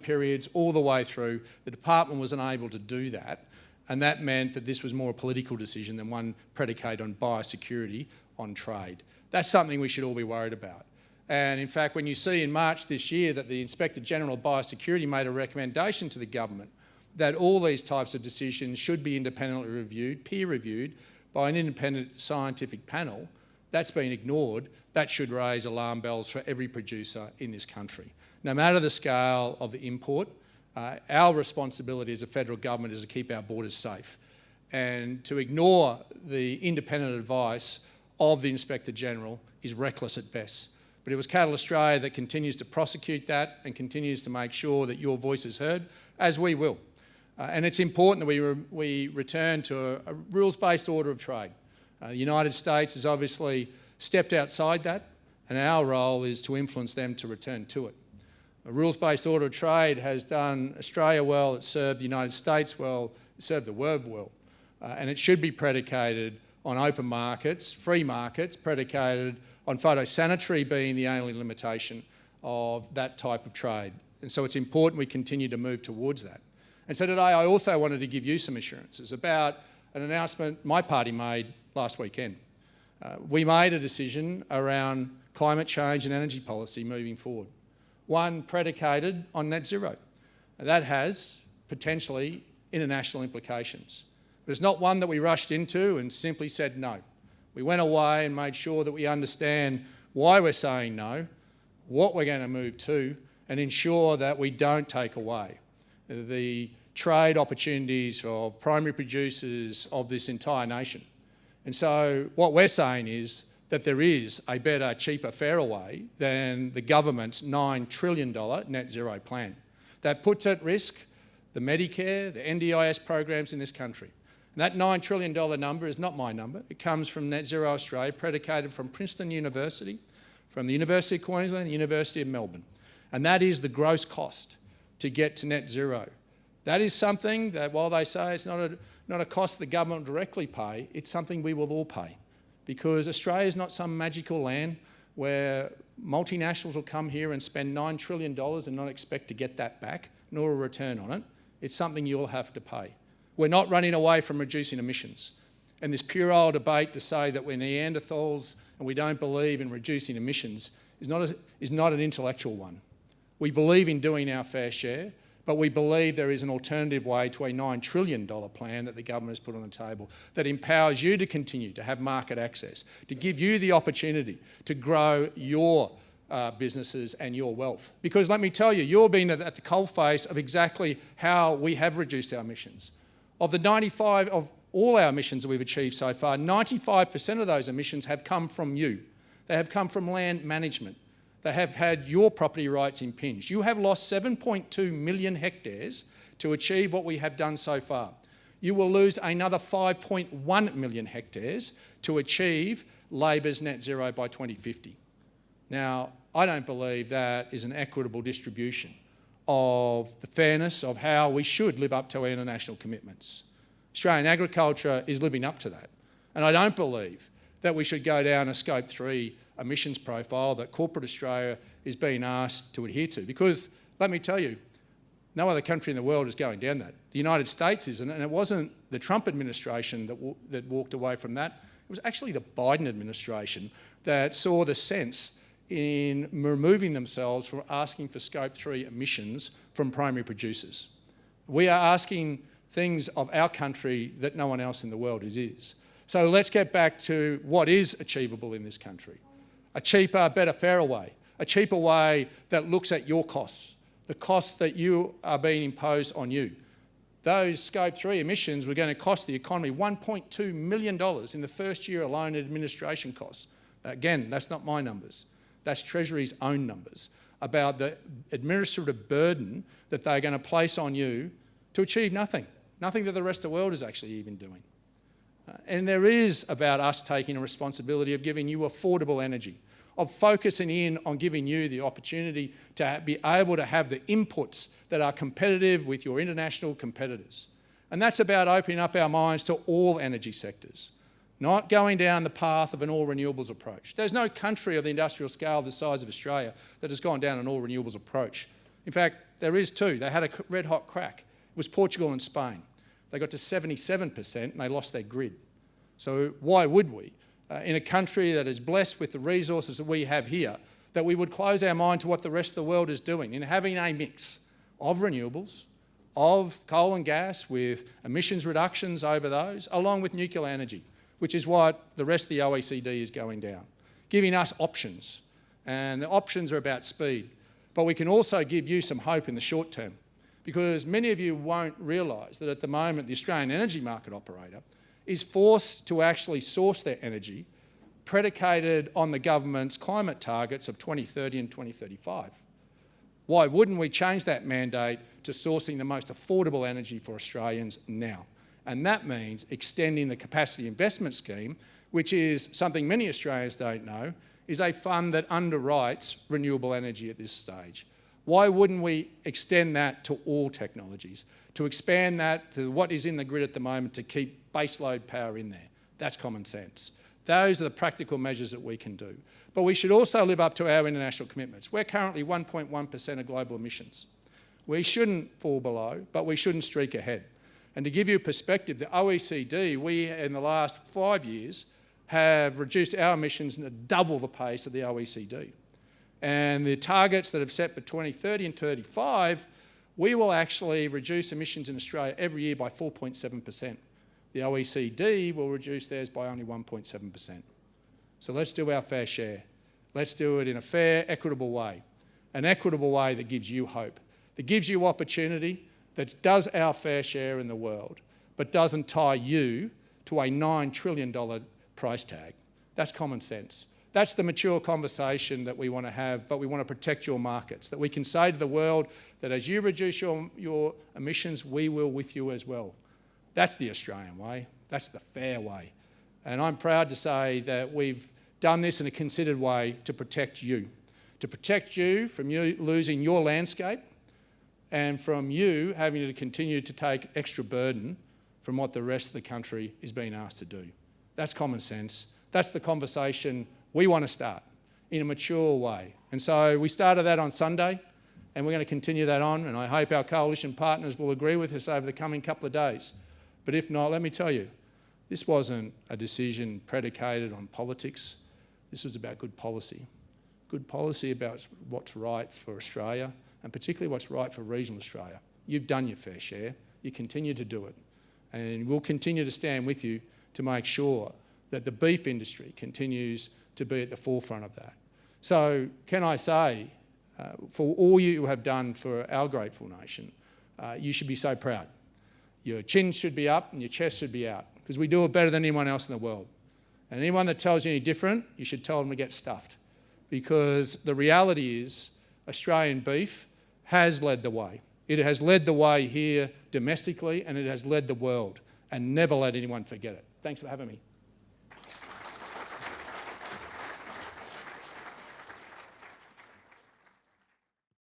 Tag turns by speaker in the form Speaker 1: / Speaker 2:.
Speaker 1: periods all the way through. The department was unable to do that, and that meant that this was more a political decision than one predicated on biosecurity on trade. That's something we should all be worried about. And in fact, when you see in March this year that the Inspector General of Biosecurity made a recommendation to the government that all these types of decisions should be independently reviewed, peer-reviewed, by an independent scientific panel, that's been ignored. That should raise alarm bells for every producer in this country. No matter the scale of the import, our responsibility as a federal government is to keep our borders safe. And to ignore the independent advice of the Inspector General is reckless at best. But it was Cattle Australia that continues to prosecute that and continues to make sure that your voice is heard, as we will. And it's important that we return to a rules-based order of trade. The United States has obviously stepped outside that, and our role is to influence them to return to it. A rules-based order of trade has done Australia well, it's served the United States well, it's served the world well. And it should be predicated on open markets, free markets, predicated on phytosanitary being the only limitation of that type of trade. And so it's important we continue to move towards that. And so today I also wanted to give you some assurances about an announcement my party made last weekend. We made a decision around climate change and energy policy moving forward, one predicated on net zero. That has potentially international implications, but it's not one that we rushed into and simply said no. We went away and made sure that we understand why we're saying no, what we're going to move to, and ensure that we don't take away the trade opportunities of primary producers of this entire nation. And so what we're saying is that there is a better, cheaper, fairer way than the government's $9 trillion net zero plan. That puts at risk the Medicare, the NDIS programs in this country. And that $9 trillion number is not my number. It comes from Net Zero Australia, predicated from Princeton University, from the University of Queensland and the University of Melbourne. And that is the gross cost to get to net zero. That is something that, while they say it's not a cost the government will directly pay, it's something we will all pay. Because Australia is not some magical land where multinationals will come here and spend $9 trillion and not expect to get that back, nor a return on it. It's something you'll have to pay. We're not running away from reducing emissions. And this puerile debate to say that we're Neanderthals and we don't believe in reducing emissions is not an intellectual one. We believe in doing our fair share, but we believe there is an alternative way to a $9 trillion plan that the government has put on the table that empowers you to continue to have market access, to give you the opportunity to grow your businesses and your wealth. Because let me tell you, you're being at the coalface of exactly how we have reduced our emissions. Of all our emissions that we've achieved so far, 95% of those emissions have come from you. They have come from land management. They have had your property rights impinged. You have lost 7.2 million hectares to achieve what we have done so far. You will lose another 5.1 million hectares to achieve Labor's net zero by 2050. Now, I don't believe that is an equitable distribution of the fairness of how we should live up to our international commitments. Australian agriculture is living up to that. And I don't believe that we should go down a Scope 3 emissions profile that corporate Australia is being asked to adhere to. Because, let me tell you, no other country in the world is going down that. The United States isn't, and it wasn't the Trump administration that walked away from that. It was actually the Biden administration that saw the sense in removing themselves from asking for Scope 3 emissions from primary producers. We are asking things of our country that no one else in the world is. So let's get back to what is achievable in this country. A cheaper, better, fairer way. A cheaper way that looks at your costs, the costs that you are being imposed on you. Those Scope 3 emissions were going to cost the economy $1.2 million in the first year alone in administration costs. Again, that's not my numbers. That's Treasury's own numbers about the administrative burden that they're going to place on you to achieve nothing that the rest of the world is actually even doing. And there is about us taking a responsibility of giving you affordable energy, of focusing in on giving you the opportunity to be able to have the inputs that are competitive with your international competitors. And that's about opening up our minds to all energy sectors, not going down the path of an all renewables approach. There's no country of the industrial scale the size of Australia that has gone down an all renewables approach. In fact, There is too. They had a red-hot crack. It was Portugal and Spain. They got to 77% and they lost their grid. So why would we, in a country that is blessed with the resources that we have here, that we would close our mind to what the rest of the world is doing in having a mix of renewables, of coal and gas with emissions reductions over those, along with nuclear energy, which is what the rest of the OECD is going down, giving us options. And the options are about speed. But we can also give you some hope in the short term, because many of you won't realise that at the moment the Australian energy market operator is forced to actually source their energy predicated on the government's climate targets of 2030 and 2035. Why wouldn't we change that mandate to sourcing the most affordable energy for Australians now? And that means extending the capacity investment scheme, which is something many Australians don't know, is a fund that underwrites renewable energy at this stage. Why wouldn't we extend that to all technologies, to expand that to what is in the grid at the moment to keep baseload power in there? That's common sense. Those are the practical measures that we can do. But we should also live up to our international commitments. We're currently 1.1% of global emissions. We shouldn't fall below, but we shouldn't streak ahead. And to give you a perspective, the OECD, we in the last 5 years have reduced our emissions at double the pace of the OECD. And the targets that have set for 2030 and 35, we will actually reduce emissions in Australia every year by 4.7%. The OECD will reduce theirs by only 1.7%. So let's do our fair share. Let's do it in a fair, equitable way. An equitable way that gives you hope, that gives you opportunity, that does our fair share in the world, but doesn't tie you to a $9 trillion price tag. That's common sense. That's the mature conversation that we want to have, but we want to protect your markets, that we can say to the world that as you reduce your emissions, we will with you as well. That's the Australian way. That's the fair way. And I'm proud to say that we've done this in a considered way to protect you from you losing your landscape and from you having to continue to take extra burden from what the rest of the country is being asked to do. That's common sense. That's the conversation we want to start in a mature way. And so we started that on Sunday and we're going to continue that on, and I hope our coalition partners will agree with us over the coming couple of days. But if not, let me tell you, this wasn't a decision predicated on politics. This was about good policy about what's right for Australia and particularly what's right for regional Australia. You've done your fair share. You continue to do it. And we'll continue to stand with you to make sure that the beef industry continues to be at the forefront of that. So can I say, for all you have done for our grateful nation, you should be so proud. Your chin should be up and your chest should be out, because we do it better than anyone else in the world. And anyone that tells you any different, you should tell them to get stuffed, because the reality is Australian beef has led the way. It has led the way here domestically, and it has led the world, and never let anyone forget it. Thanks for having me.